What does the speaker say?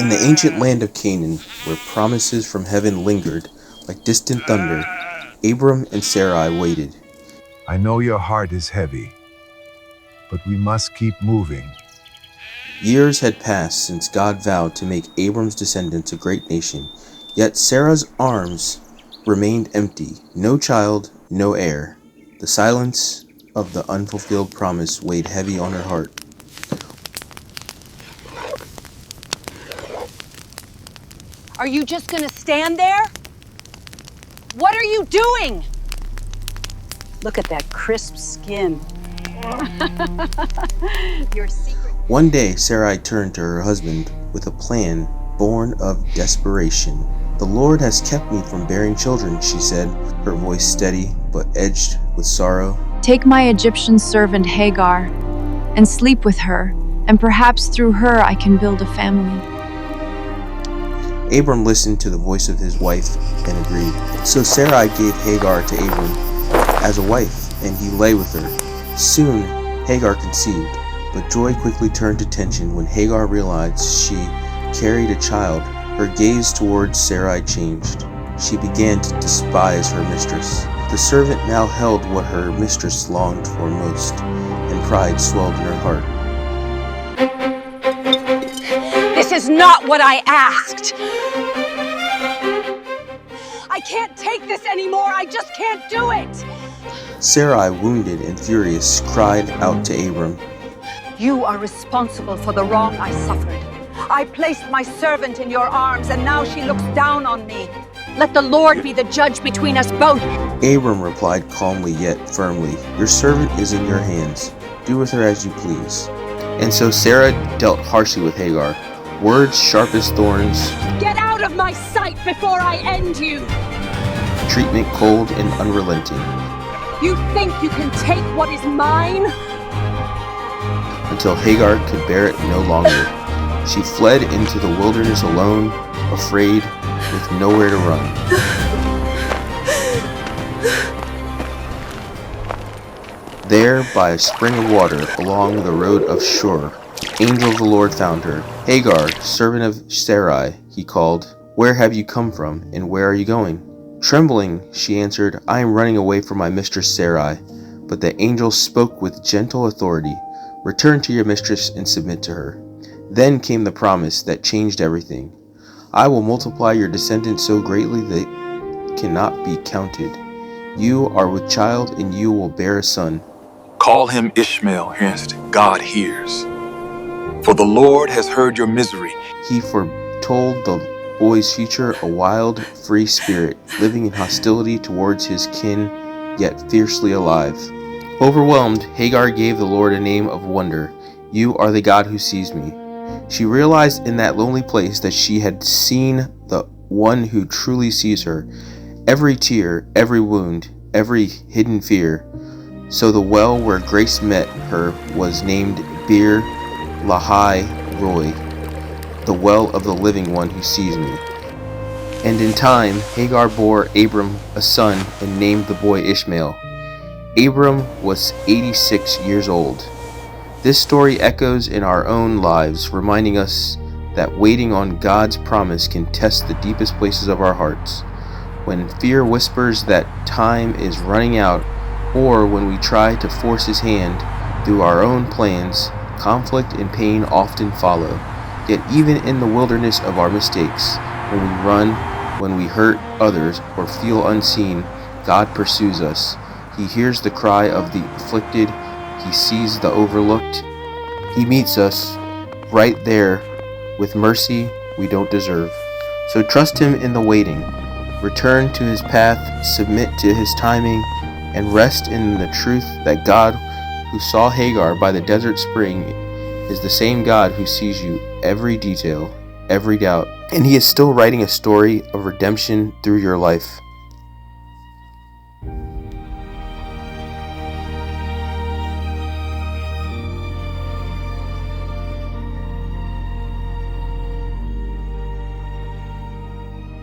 In the ancient land of Canaan, where promises from heaven lingered like distant thunder, Abram and Sarai waited. I know your heart is heavy, but we must keep moving. Years had passed since God vowed to make Abram's descendants a great nation, yet Sarah's arms remained empty, no child, no heir. The silence of the unfulfilled promise weighed heavy on her heart. Are you just gonna stand there? What are you doing? Look at that crisp skin. Your secret. One day, Sarai turned to her husband with a plan born of desperation. "The Lord has kept me from bearing children," she said, her voice steady but edged with sorrow. "Take my Egyptian servant Hagar and sleep with her, and perhaps through her I can build a family." Abram listened to the voice of his wife and agreed. So Sarai gave Hagar to Abram as a wife, and he lay with her. Soon Hagar conceived, but joy quickly turned to tension when Hagar realized she carried a child. Her gaze towards Sarai changed. She began to despise her mistress. The servant now held what her mistress longed for most, and pride swelled in her heart. This is not what I asked. I can't take this anymore. I just can't do it. Sarai, wounded and furious, cried out to Abram. You are responsible for the wrong I suffered. I placed my servant in your arms, and now she looks down on me. Let the Lord be the judge between us both. Abram replied calmly yet firmly, "Your servant is in your hands. Do with her as you please." And so Sarah dealt harshly with Hagar, words sharp as thorns, Get out of my sight before I end you. treatment cold and unrelenting, You think you can take what is mine? until Hagar could bear it no longer. She fled into the wilderness alone, afraid, with nowhere to run. There, by a spring of water along the road of Shur, angel of the Lord found her. "Hagar, servant of Sarai," he called, "where have you come from, and where are you going?" Trembling, she answered, "I am running away from my mistress Sarai." But the angel spoke with gentle authority, "Return to your mistress and submit to her." Then came the promise that changed everything. "I will multiply your descendants so greatly they cannot be counted. You are with child, and you will bear a son. Call him Ishmael, hence God hears. For the Lord has heard your misery." He foretold the boy's future, a wild, free spirit, living in hostility towards his kin, yet fiercely alive. Overwhelmed, Hagar gave the Lord a name of wonder. "You are the God who sees me." She realized in that lonely place that she had seen the one who truly sees her, every tear, every wound, every hidden fear. So the well where grace met her was named Bir Lahai Roi, the well of the living one who sees me. And in time, Hagar bore Abram a son and named the boy Ishmael. Abram was 86 years old. This story echoes in our own lives, reminding us that waiting on God's promise can test the deepest places of our hearts. When fear whispers that time is running out, or when we try to force His hand through our own plans, conflict and pain often follow. Yet even in the wilderness of our mistakes, when we run, when we hurt others, or feel unseen, God pursues us. He hears the cry of the afflicted. He sees the overlooked. He meets us right there with mercy we don't deserve. So trust Him in the waiting. Return to His path, submit to His timing, and rest in the truth that God, who saw Hagar by the desert spring, is the same God who sees you every detail, every doubt, and He is still writing a story of redemption through your life.